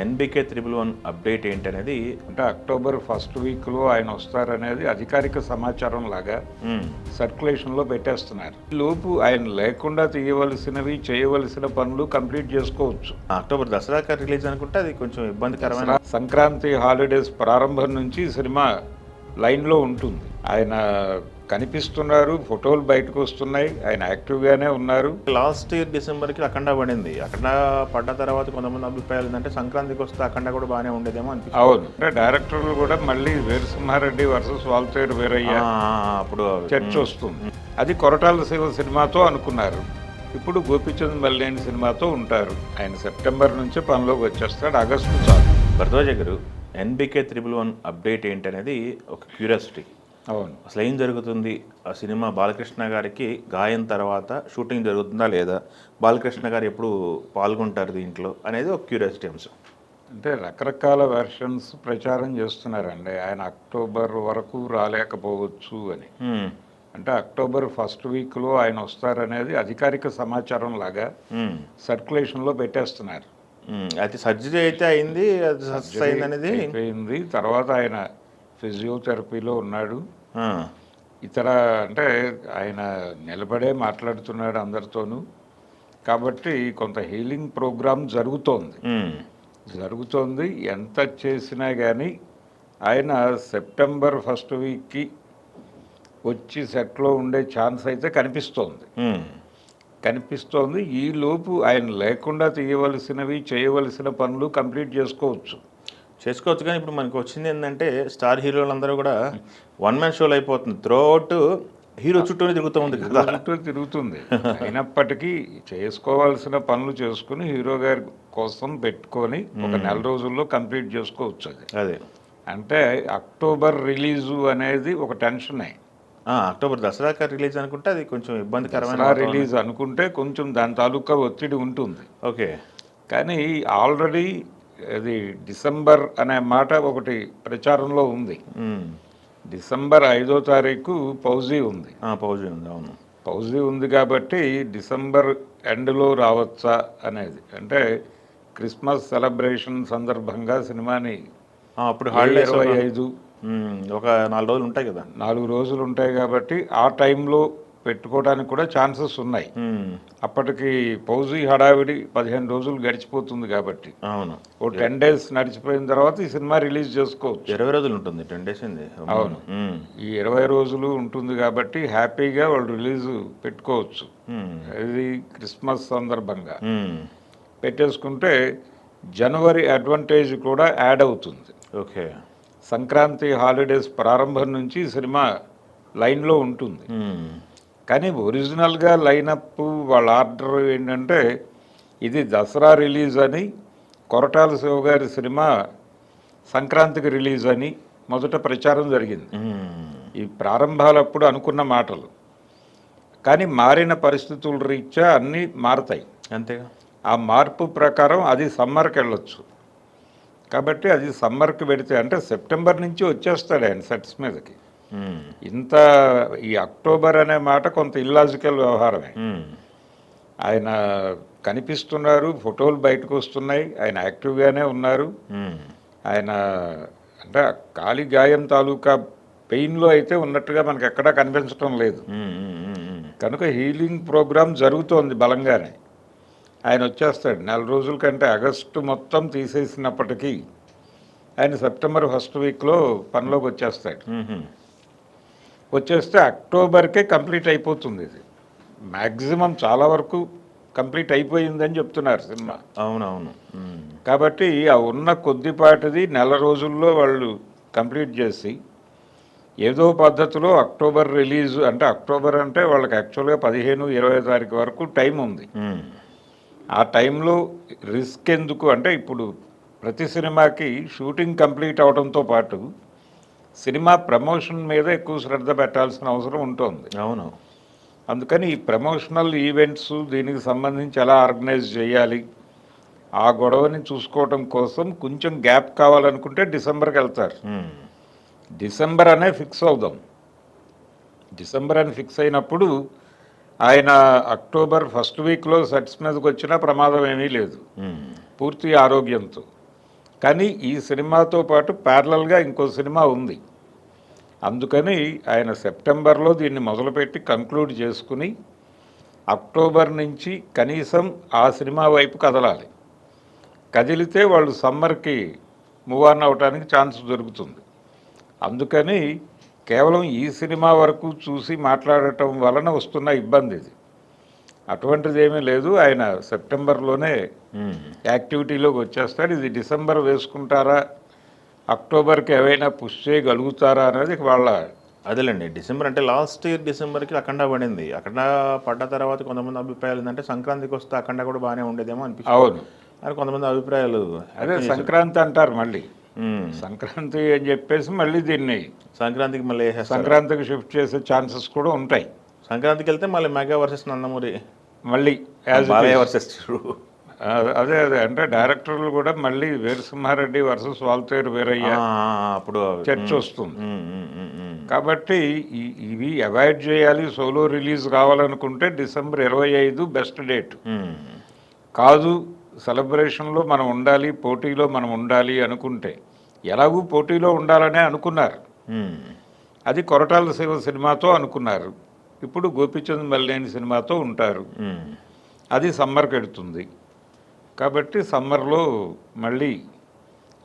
NBK 111 update ఏంటనేది అంటే October first వీక్లో ఆయన వస్తారనేది అధికారిక సమాచారం లాగా సర్క్యులేషన్లో పెట్టేస్తున్నారు. ఈ లోపు ఆయన లేకుండా చేయవలసిన పనులు కంప్లీట్ చేసుకోవచ్చు. అక్టోబర్ దసరాకి రిలీజ్ అనుకుంటే అది కొంచెం ఇబ్బందికరమైన. సంక్రాంతి హాలిడేస్ ప్రారంభం నుంచి సినిమా లైన్లో ఉంటుంది. ఆయన కనిపిస్తున్నారు, ఫోటోలు బయటకు వస్తున్నాయి, ఆయన యాక్టివ్గానే ఉన్నారు. లాస్ట్ ఇయర్ డిసెంబర్కి అఖండ పడింది. అఖండ పడ్డ తర్వాత కొంతమంది అభిప్రాయాలు ఏంటంటే సంక్రాంతికి వస్తే అఖండ కూడా బాగానే ఉండేదేమో అనిపిస్తుంది. అవును, అంటే డైరెక్టర్లు కూడా మళ్ళీ వీరసింహారెడ్డి వర్సెస్ వాల్తేరు వీరయ్య అప్పుడు చర్చ వస్తుంది. అది కొరటాల శివ సినిమాతో అనుకున్నారు. ఇప్పుడు గోపిచంద్ మల్లేని సినిమాతో ఉంటారు. ఆయన సెప్టెంబర్ నుంచి పనిలోకి వచ్చేస్తాడు, ఆగస్టు చాలు. భరద్వాజ గారు, ఎన్బికే 111 అప్డేట్ ఏంటనేది ఒక క్యూరియాసిటీ. అవును, అసలు ఏం జరుగుతుంది? ఆ సినిమా బాలకృష్ణ గారికి గాయం తర్వాత షూటింగ్ జరుగుతుందా లేదా, బాలకృష్ణ గారు ఎప్పుడు పాల్గొంటారు దీంట్లో అనేది ఒక క్యూరియాసిటీ అంశం. అంటే రకరకాల వెర్షన్స్ ప్రచారం చేస్తున్నారండి. ఆయన అక్టోబర్ వరకు రాలేకపోవచ్చు అని. అంటే అక్టోబర్ ఫస్ట్ వీక్లో ఆయన వస్తారనేది అధికారిక సమాచారం లాగా సర్క్యులేషన్లో పెట్టేస్తున్నారు. అయితే సర్జరీ అయితే అయింది, అది సక్సెస్ అయింది అనేది అయిపోయింది. తర్వాత ఆయన ఫిజియోథెరపీలో ఉన్నాడు. ఇతర అంటే ఆయన నిలబడే మాట్లాడుతున్నాడు అందరితోనూ. కాబట్టి కొంత హీలింగ్ ప్రోగ్రామ్ జరుగుతోంది. ఎంత చేసినా కానీ ఆయన సెప్టెంబర్ ఫస్ట్ వీక్కి వచ్చి సెట్లో ఉండే ఛాన్స్ అయితే కనిపిస్తోంది. ఈలోపు ఆయన లేకుండా చేయవలసిన పనులు కంప్లీట్ చేసుకోవచ్చు. కానీ ఇప్పుడు మనకు వచ్చింది ఏంటంటే స్టార్ హీరోలందరూ కూడా వన్ మ్యాన్ షోలు అయిపోతుంది. త్రూఅవుట్ హీరో చుట్టూనే తిరుగుతుంది. అయినప్పటికీ చేసుకోవాల్సిన పనులు చేసుకుని హీరో గారి కోసం పెట్టుకొని ఒక నెల రోజుల్లో కంప్లీట్ చేసుకోవచ్చు. అదే అంటే అక్టోబర్ రిలీజు అనేది ఒక టెన్షనే. అక్టోబర్ దసరాకి రిలీజ్ అనుకుంటే అది కొంచెం ఇబ్బందికరమైన రిలీజ్ అనుకుంటే కొంచెం దాని తాలూకా ఒత్తిడి ఉంటుంది. ఓకే, కానీ ఆల్రెడీ అది డిసెంబర్ అనే మాట ఒకటి ప్రచారంలో ఉంది. డిసెంబర్ 5వ తారీఖు పౌజీ ఉంది. అవును, పౌజీ ఉంది కాబట్టి డిసెంబర్ ఎండ్లో రావచ్చా అనేది. అంటే క్రిస్మస్ సెలబ్రేషన్ సందర్భంగా సినిమాని అప్పుడు హాలిడేస్ 25 ఒక 4 రోజులు ఉంటాయి కదా, 4 రోజులు ఉంటాయి కాబట్టి ఆ టైంలో పెట్టుకోవడానికి కూడా ఛాన్సెస్ ఉన్నాయి. అప్పటికి పౌజీ హడావిడి 15 రోజులు గడిచిపోతుంది కాబట్టి. అవును, ఓ 10 days నడిచిపోయిన తర్వాత ఈ సినిమా రిలీజ్ చేసుకోవచ్చు. 20 రోజులు ఉంటుంది. 10 days. అవును, ఈ 20 రోజులు ఉంటుంది కాబట్టి హ్యాపీగా వాళ్ళు రిలీజ్ పెట్టుకోవచ్చు. ఇది క్రిస్మస్ సందర్భంగా పెట్టేసుకుంటే జనవరి అడ్వాంటేజ్ కూడా యాడ్ అవుతుంది. ఓకే, సంక్రాంతి హాలిడేస్ ప్రారంభం నుంచి సినిమా లైన్లో ఉంటుంది. కానీ ఒరిజినల్గా లైనప్ వాళ్ళ ఆర్డర్ ఏంటంటే ఇది దసరా రిలీజ్ అని, కొరటాల శివ గారి సినిమా సంక్రాంతికి రిలీజ్ అని మొదట ప్రచారం జరిగింది. ఈ ప్రారంభాలప్పుడు అనుకున్న మాటలు. కానీ మారిన పరిస్థితుల రీత్యా అన్నీ మారతాయి. అంతేగా, ఆ మార్పు ప్రకారం అది సమ్మర్కి వెళ్ళొచ్చు. కాబట్టి అది సమ్మర్కి పెడితే అంటే సెప్టెంబర్ నుంచి వచ్చేస్తాడు ఆయన సెట్స్ మీదకి. ఇంత ఈ అక్టోబర్ అనే మాట కొంత ఇల్లాజికల్ వ్యవహారమే. ఆయన కనిపిస్తున్నారు, ఫోటోలు బయటకు వస్తున్నాయి, ఆయన యాక్టివ్గానే ఉన్నారు. ఆయన అంటే కాలి గాయం తాలూకా పెయిన్లో అయితే ఉన్నట్టుగా మనకు ఎక్కడా కనిపించడం లేదు. కనుక హీలింగ్ ప్రోగ్రామ్ జరుగుతోంది బలంగానే. ఆయన వచ్చేస్తాడు. 4 రోజుల కంటే ఆగస్టు మొత్తం తీసేసినప్పటికీ ఆయన సెప్టెంబర్ ఫస్ట్ వీక్లో పనిలోకి వచ్చేస్తాడు. వచ్చేస్తే అక్టోబర్కే కంప్లీట్ అయిపోతుంది. ఇది మ్యాక్సిమం చాలా వరకు కంప్లీట్ అయిపోయిందని చెప్తున్నారు సినిమా. అవునవును. కాబట్టి ఆ ఉన్న కొద్దిపాటిది 4 రోజుల్లో వాళ్ళు కంప్లీట్ చేసి ఏదో పద్ధతిలో అక్టోబర్ రిలీజ్ అంటే అక్టోబర్ అంటే వాళ్ళకి యాక్చువల్గా 15-20 తారీఖు వరకు టైం ఉంది. ఆ టైంలో రిస్క్ ఎందుకు అంటే ఇప్పుడు ప్రతి సినిమాకి షూటింగ్ కంప్లీట్ అవడంతో పాటు సినిమా ప్రమోషన్ మీద ఎక్కువ శ్రద్ధ పెట్టాల్సిన అవసరం ఉంటుంది. అవును, అందుకని ఈ ప్రమోషనల్ ఈవెంట్స్ దీనికి సంబంధించి ఎలా ఆర్గనైజ్ చేయాలి, ఆ గొడవని చూసుకోవడం కోసం కొంచెం గ్యాప్ కావాలనుకుంటే డిసెంబర్కి వెళ్తారు. డిసెంబర్ అనే ఫిక్స్ అవుదాం. డిసెంబర్ అని ఫిక్స్ అయినప్పుడు ఆయన అక్టోబర్ ఫస్ట్ వీక్లో సెట్స్ మీదకి వచ్చినా ప్రమాదం ఏమీ లేదు, పూర్తి ఆరోగ్యంతో. కానీ ఈ సినిమాతో పాటు ప్యారలల్గా ఇంకో సినిమా ఉంది. అందుకని ఆయన సెప్టెంబర్లో దీన్ని మొదలుపెట్టి కంక్లూడ్ చేసుకుని అక్టోబర్ నుంచి కనీసం ఆ సినిమా వైపు కదలాలి. కదిలితే వాళ్ళు సమ్మర్కి మూవ్ ఆన్ అవడానికి ఛాన్స్ దొరుకుతుంది. అందుకని కేవలం ఈ సినిమా వరకు చూసి మాట్లాడటం వలన వస్తున్న ఇబ్బంది ఇది. అటువంటిది ఏమీ లేదు. ఆయన సెప్టెంబర్లోనే యాక్టివిటీలోకి వచ్చేస్తాడు. ఇది డిసెంబర్ వేసుకుంటారా, అక్టోబర్కి ఏవైనా పుష్ చేయగలుగుతారా అనేది వాళ్ళ. అదేలేండి, డిసెంబర్ అంటే లాస్ట్ ఇయర్ డిసెంబర్కి అఖండ పడింది. అఖండ పడ్డ తర్వాత కొంతమంది అభిప్రాయాలు ఏంటంటే సంక్రాంతికి వస్తే అఖండ కూడా బాగానే ఉండేదేమో అనిపిస్తుంది. అవును, అని కొంతమంది అభిప్రాయాలు. అదే సంక్రాంతి అంటారు మళ్ళీ. సంక్రాంతి అని చెప్పేసి మళ్ళీ దీన్ని సంక్రాంతికి మళ్ళీ సంక్రాంతికి షిఫ్ట్ చేసే ఛాన్సెస్ కూడా ఉంటాయి. సంక్రాంతికి వెళ్తే మళ్ళీ మెగా వర్సెస్ నందమూరి, మళ్ళీ వర్సెస్ అదే అంటే డైరెక్టర్లు కూడా మళ్ళీ వీరసింహారెడ్డి వర్సెస్ వాల్తేరు వీరయ్య అప్పుడు చర్చ వస్తుంది. కాబట్టి ఇవి అవాయిడ్ చేయాలి. సోలో రిలీజ్ కావాలనుకుంటే డిసెంబర్ 25 బెస్ట్ డేట్. కాదు సెలబ్రేషన్లో మనం ఉండాలి, పోటీలో మనం ఉండాలి అనుకుంటే, ఎలాగూ పోటీలో ఉండాలనే అనుకున్నారు. అది కొరటాల శివ సినిమాతో అనుకున్నారు. ఇప్పుడు గోపీచంద్ మల్లేని సినిమాతో ఉంటారు. అది సమ్మర్కి ఎడుతుంది. కాబట్టి సమ్మర్లో మళ్ళీ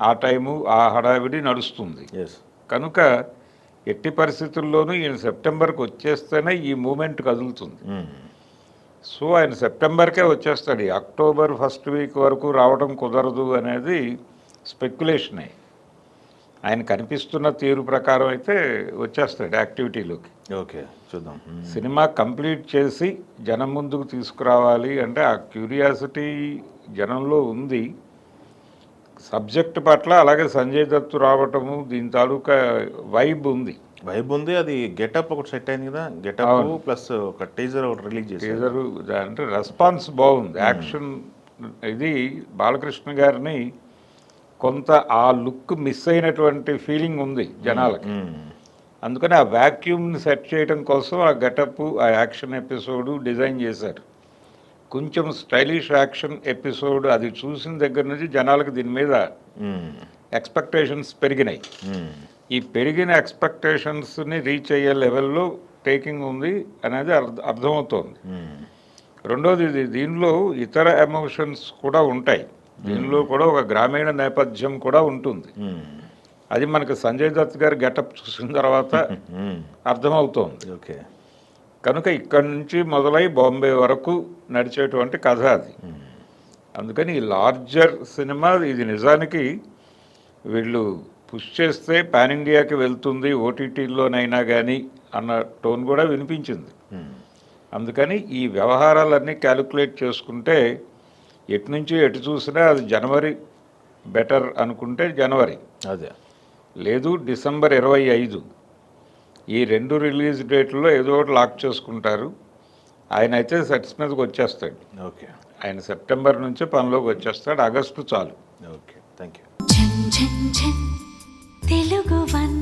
ఆ టైము ఆ హడావిడి నడుస్తుంది. కనుక ఎట్టి పరిస్థితుల్లోనూ ఈయన సెప్టెంబర్కి వచ్చేస్తేనే ఈ మూమెంట్ కదులుతుంది. సో ఆయన సెప్టెంబర్కే వచ్చేస్తాడు. అక్టోబర్ ఫస్ట్ వీక్ వరకు రావడం కుదరదు అనేది స్పెక్యులేషనే. ఆయన కనిపిస్తున్న తీరు ప్రకారం అయితే వచ్చేస్తాడు యాక్టివిటీలోకి. ఓకే, చూద్దాం. సినిమా కంప్లీట్ చేసి జనం ముందుకు తీసుకురావాలి అంటే ఆ క్యూరియాసిటీ జనంలో ఉంది. సబ్జెక్ట్ పట్ల అలాగే సంజయ్ దత్ రావటము, దీని తాలూకా వైబ్ ఉంది. అది గెటప్ ఒకటి సెట్ అయింది కదా, గెటప్ ప్లస్ ఒక టీజర్ ఒకటి రిలీజ్ చేసి, టీజర్ అంటే రెస్పాన్స్ బాగుంది. యాక్షన్ ఇది బాలకృష్ణ గారిని కొంత ఆ లుక్ మిస్ అయినటువంటి ఫీలింగ్ ఉంది జనాలకి. అందుకని ఆ వ్యాక్యూమ్ని సెట్ చేయడం కోసం ఆ గెటప్, ఆ యాక్షన్ ఎపిసోడ్ డిజైన్ చేశారు. కొంచెం స్టైలిష్ యాక్షన్ ఎపిసోడ్ అది చూసిన దగ్గర నుంచి జనాలకు దీని మీద ఎక్స్పెక్టేషన్స్ పెరిగినాయి. ఈ పెరిగిన ఎక్స్పెక్టేషన్స్ని రీచ్ అయ్యే లెవెల్లో టేకింగ్ ఉంది అనేది అర్థమవుతోంది. రెండోది, దీనిలో ఇతర ఎమోషన్స్ కూడా ఉంటాయి. దీనిలో కూడా ఒక గ్రామీణ నేపథ్యం కూడా ఉంటుంది. అది మనకు సంజయ్ దత్ గారి గెటప్ చూసిన తర్వాత అర్థమవుతోంది. ఓకే, కనుక ఇక్కడి నుంచి మొదలై బాంబే వరకు నడిచేటువంటి కథ అది. అందుకని ఈ లార్జర్ సినిమా ఇది నిజానికి వీళ్ళు పుష్ చేస్తే పాన్ ఇండియాకి వెళ్తుంది ఓటీటీలోనైనా కానీ అన్న టోన్ కూడా వినిపించింది. అందుకని ఈ వ్యవహారాలన్నీ క్యాలిక్యులేట్ చేసుకుంటే ఎటు నుంచి ఎటు చూసినా అది జనవరి బెటర్ అనుకుంటే జనవరి, అదే లేదు డిసెంబర్ 25 ఈ 2 రిలీజ్ డేట్లో ఏదో ఒకటి లాక్ చేసుకుంటారు. ఆయన అయితే సెట్స్ మీదకి వచ్చేస్తాడు. ఓకే, ఆయన సెప్టెంబర్ నుంచి పనిలోకి వచ్చేస్తాడు. ఆగస్టు చాలు. Okay, thank you. Telugu one